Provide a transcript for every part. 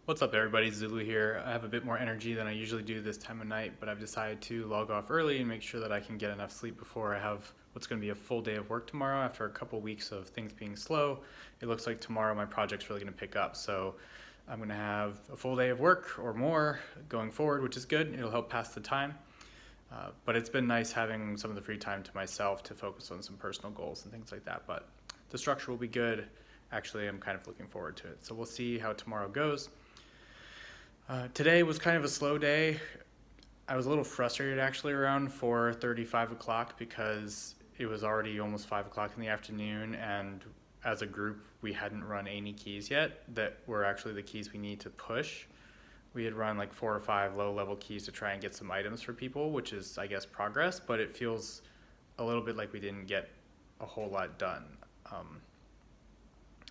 What's up everybody, Zulu here. I have a bit more energy than I usually do this time of night, but I've decided to log off early and make sure that I can get enough sleep before I have what's going to be a full day of work tomorrow. After a couple weeks of things being slow, it looks like tomorrow my project's really going to pick up. So I'm going to have a full day of work or more going forward, which is good. It'll help pass the time. But it's been nice having some of the free time to myself to focus on some personal goals and things like that. But the structure will be good. Actually, I'm kind of looking forward to it. So we'll see how tomorrow goes. Today was kind of a slow day. I was a little frustrated actually around 4:30, 5 o'clock because it was already almost 5 o'clock in the afternoon, and as a group we hadn't run any keys yet that were actually the keys we need to push. We had run like 4 or 5 low level keys to try and get some items for people, which is I guess progress, but it feels a little bit like we didn't get a whole lot done.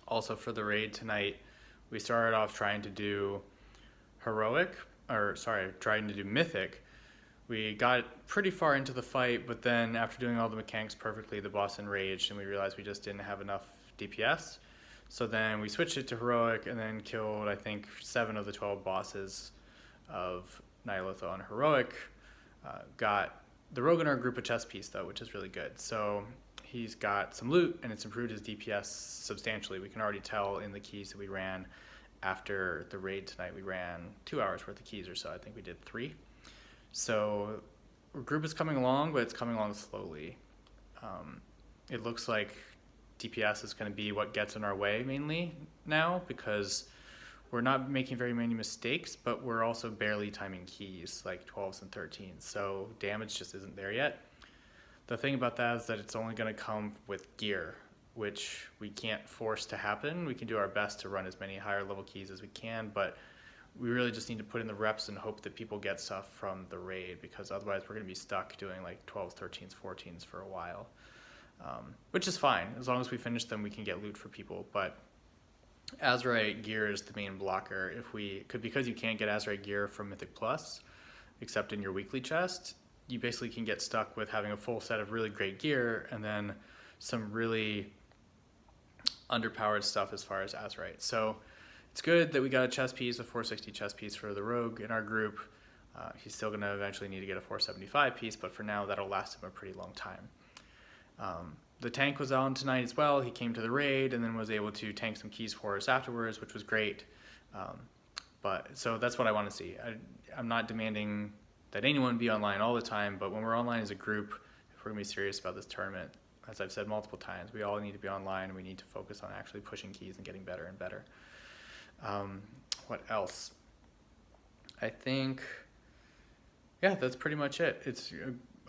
Also for the raid tonight, we started off trying to do trying to do Mythic. We got pretty far into the fight, but then after doing all the mechanics perfectly, the boss enraged and we realized we just didn't have enough DPS. So then we switched it to Heroic and then killed, I think, 7 of the 12 bosses of Nihilotho on Heroic. Got the rogue in our group a chest piece though, which is really good. So he's got some loot and it's improved his DPS substantially. We can already tell in the keys that we ran. After the raid tonight, we ran 2 hours worth of keys or so. I think we did 3. So our group is coming along, but it's coming along slowly. It looks like DPS is going to be what gets in our way mainly now because we're not making very many mistakes, but we're also barely timing keys like 12s and 13s. So damage just isn't there yet. The thing about that is that it's only going to come with gear, which we can't force to happen. We can do our best to run as many higher level keys as we can, but we really just need to put in the reps and hope that people get stuff from the raid, because otherwise we're going to be stuck doing like 12s, 13s, 14s for a while, which is fine. As long as we finish them, we can get loot for people, but Azerite gear is the main blocker. Because you can't get Azerite gear from Mythic Plus, except in your weekly chest, you basically can get stuck with having a full set of really great gear and then some really underpowered stuff as far as Azerite. So it's good that we got a chest piece, a 460 chest piece for the rogue in our group. He's still going to eventually need to get a 475 piece, but for now that'll last him a pretty long time. The tank was on tonight as well. He came to the raid and then was able to tank some keys for us afterwards, which was great. So that's what I want to see. I'm not demanding that anyone be online all the time, but when we're online as a group, if we're going to be serious about this tournament, as I've said multiple times, we all need to be online and we need to focus on actually pushing keys and getting better and better. What else? I think, yeah, that's pretty much it.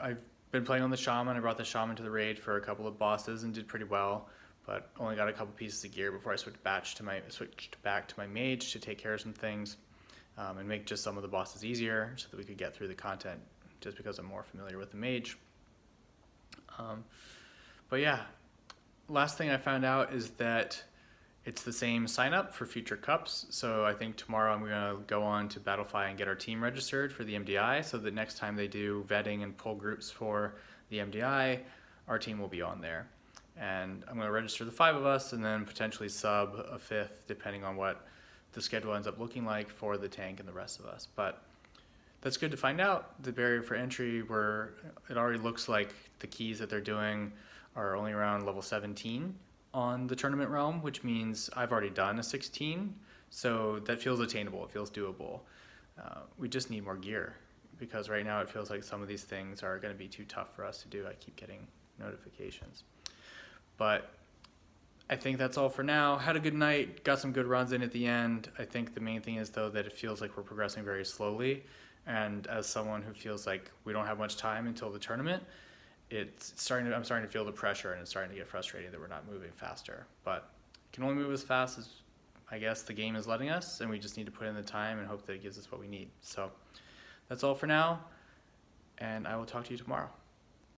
I've been playing on the Shaman. I brought the Shaman to the raid for a couple of bosses and did pretty well, but only got a couple pieces of gear before I switched back to my mage to take care of some things and make just some of the bosses easier so that we could get through the content just because I'm more familiar with the mage. But yeah, last thing I found out is that it's the same sign up for future cups. So I think tomorrow I'm going to go on to Battlefy and get our team registered for the MDI so that next time they do vetting and pull groups for the MDI, our team will be on there. And I'm going to register the 5 of us and then potentially sub a 5th depending on what the schedule ends up looking like for the tank and the rest of us. But that's good to find out. The barrier for entry, where it already looks like the keys that they're doing are only around level 17 on the tournament realm, which means I've already done a 16, so that feels attainable, it feels doable. We just need more gear, because right now it feels like some of these things are going to be too tough for us to do. I keep getting notifications. But I think that's all for now. Had a good night, got some good runs in at the end. I think the main thing is though that it feels like we're progressing very slowly, and as someone who feels like we don't have much time until the tournament, I'm starting to feel the pressure, and it's starting to get frustrating that we're not moving faster. But we can only move as fast as I guess the game is letting us, and we just need to put in the time and hope that it gives us what we need. So that's all for now, and I will talk to you tomorrow.